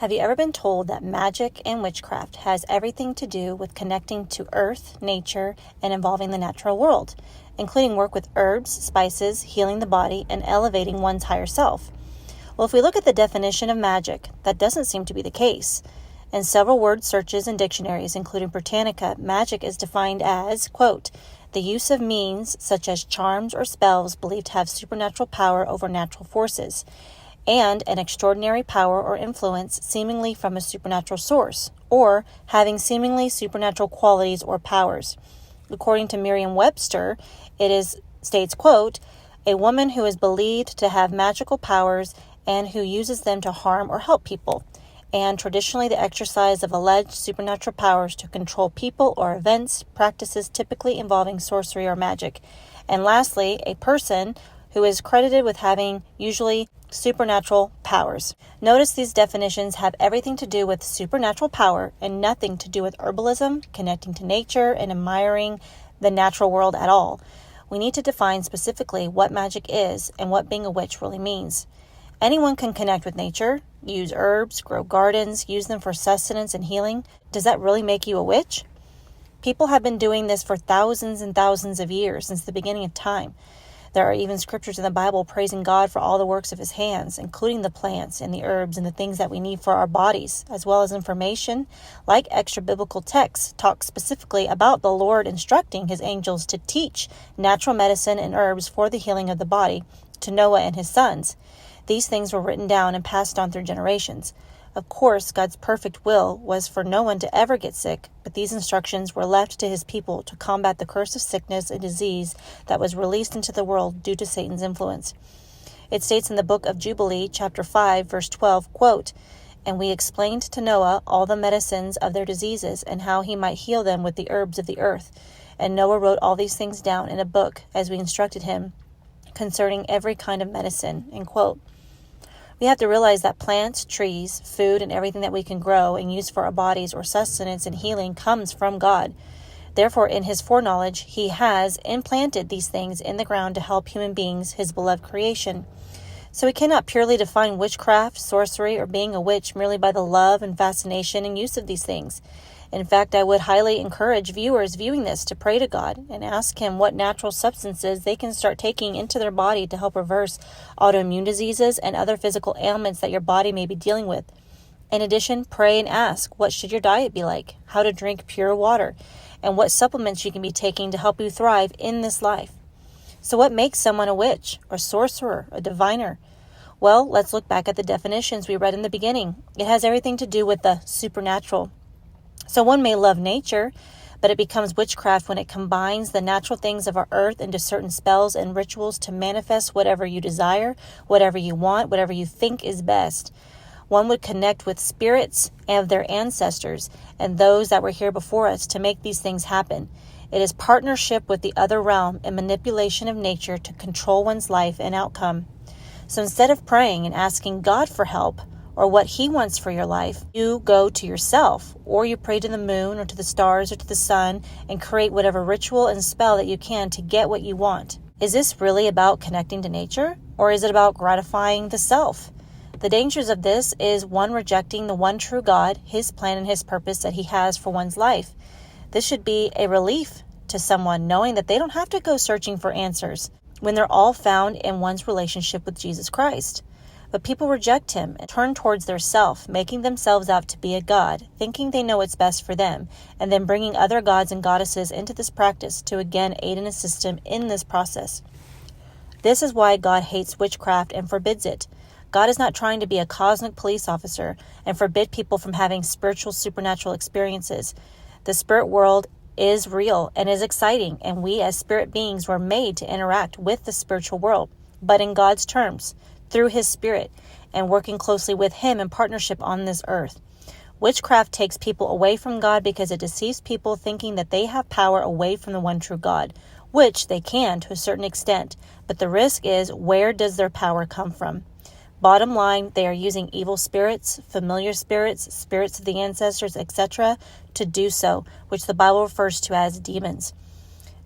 Have you ever been told that magic and witchcraft has everything to do with connecting to earth, nature, and involving the natural world, including work with herbs, spices, healing the body, and elevating one's higher self? Well, if we look at the definition of magic, that doesn't seem to be the case. In several word searches and dictionaries, including Britannica, magic is defined as, quote, the use of means such as charms or spells believed to have supernatural power over natural forces, and an extraordinary power or influence seemingly from a supernatural source, or having seemingly supernatural qualities or powers. According to Merriam-Webster, states, quote, a woman who is believed to have magical powers and who uses them to harm or help people, and traditionally the exercise of alleged supernatural powers to control people or events, practices typically involving sorcery or magic. And lastly, a person who is credited with having usually supernatural powers. Notice these definitions have everything to do with supernatural power and nothing to do with herbalism, connecting to nature, and admiring the natural world at all. We need to define specifically what magic is and what being a witch really means. Anyone can connect with nature, use herbs, grow gardens, use them for sustenance and healing. Does that really make you a witch? People have been doing this for thousands and thousands of years, since the beginning of time. There are even scriptures in the Bible praising God for all the works of his hands, including the plants and the herbs and the things that we need for our bodies, as well as information like extra biblical texts talk specifically about the Lord instructing his angels to teach natural medicine and herbs for the healing of the body to Noah and his sons. These things were written down and passed on through generations. Of course, God's perfect will was for no one to ever get sick, but these instructions were left to his people to combat the curse of sickness and disease that was released into the world due to Satan's influence. It states in the book of Jubilee, chapter 5, verse 12, quote, and we explained to Noah all the medicines of their diseases and how he might heal them with the herbs of the earth. And Noah wrote all these things down in a book as we instructed him concerning every kind of medicine, end quote. We have to realize that plants, trees, food, and everything that we can grow and use for our bodies or sustenance and healing comes from God. Therefore, in his foreknowledge, he has implanted these things in the ground to help human beings, his beloved creation. So we cannot purely define witchcraft, sorcery, or being a witch merely by the love and fascination and use of these things. In fact, I would highly encourage viewers viewing this to pray to God and ask him what natural substances they can start taking into their body to help reverse autoimmune diseases and other physical ailments that your body may be dealing with. In addition, pray and ask, what should your diet be like? How to drink pure water? And what supplements you can be taking to help you thrive in this life. So what makes someone a witch, or sorcerer, a diviner? Well, let's look back at the definitions we read in the beginning. It has everything to do with the supernatural. So one may love nature, but it becomes witchcraft when it combines the natural things of our earth into certain spells and rituals to manifest whatever you desire, whatever you want, whatever you think is best. One would connect with spirits and their ancestors and those that were here before us to make these things happen. It is partnership with the other realm and manipulation of nature to control one's life and outcome. So instead of praying and asking God for help, or what he wants for your life, you go to yourself, or you pray to the moon or to the stars or to the sun and create whatever ritual and spell that you can to get what you want. Is this really about connecting to nature, or is it about gratifying the self? The dangers of this is one rejecting the one true God, his plan and his purpose that he has for one's life. This should be a relief to someone knowing that they don't have to go searching for answers when they're all found in one's relationship with Jesus Christ. But people reject him and turn towards their self, making themselves out to be a god, thinking they know what's best for them, and then bringing other gods and goddesses into this practice to again aid and assist them in this process. This is why God hates witchcraft and forbids it. God is not trying to be a cosmic police officer and forbid people from having spiritual, supernatural experiences. The spirit world is real and is exciting, and we as spirit beings were made to interact with the spiritual world, but in God's terms, through his spirit, and working closely with him in partnership on this earth. Witchcraft takes people away from God because it deceives people thinking that they have power away from the one true God, which they can to a certain extent, but the risk is, where does their power come from? Bottom line, they are using evil spirits, familiar spirits, spirits of the ancestors, etc., to do so, which the Bible refers to as demons.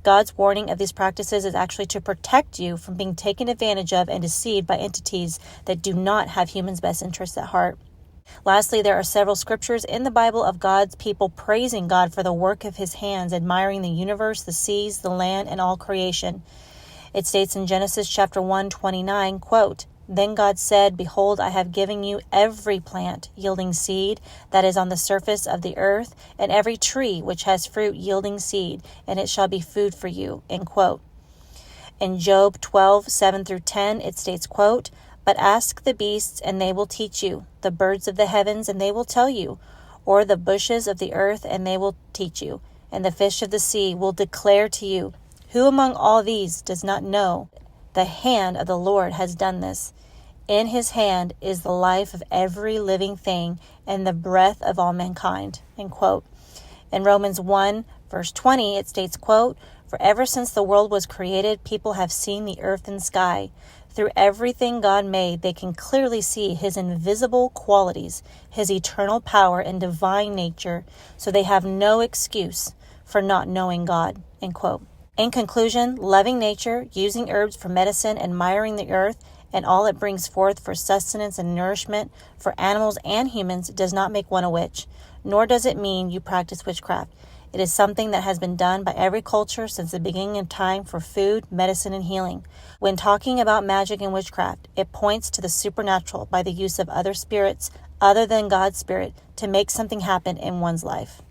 God's warning of these practices is actually to protect you from being taken advantage of and deceived by entities that do not have humans' best interests at heart. Lastly, there are several scriptures in the Bible of God's people praising God for the work of his hands, admiring the universe, the seas, the land, and all creation. It states in Genesis chapter 1:29, quote, "Then God said, Behold, I have given you every plant yielding seed that is on the surface of the earth, and every tree which has fruit yielding seed, and it shall be food for you." End quote. In Job 12:7-10, it states, quote, "But ask the beasts, and they will teach you, the birds of the heavens, and they will tell you, or the bushes of the earth, and they will teach you, and the fish of the sea will declare to you. Who among all these does not know the hand of the Lord has done this? In his hand is the life of every living thing and the breath of all mankind." End quote. In Romans 1, verse 20, it states, quote, "For ever since the world was created, people have seen the earth and sky. Through everything God made, they can clearly see his invisible qualities, his eternal power and divine nature, so they have no excuse for not knowing God." End quote. In conclusion, loving nature, using herbs for medicine, admiring the earth, and all it brings forth for sustenance and nourishment for animals and humans does not make one a witch, nor does it mean you practice witchcraft. It is something that has been done by every culture since the beginning of time for food, medicine, and healing. When talking about magic and witchcraft, it points to the supernatural by the use of other spirits other than God's spirit to make something happen in one's life.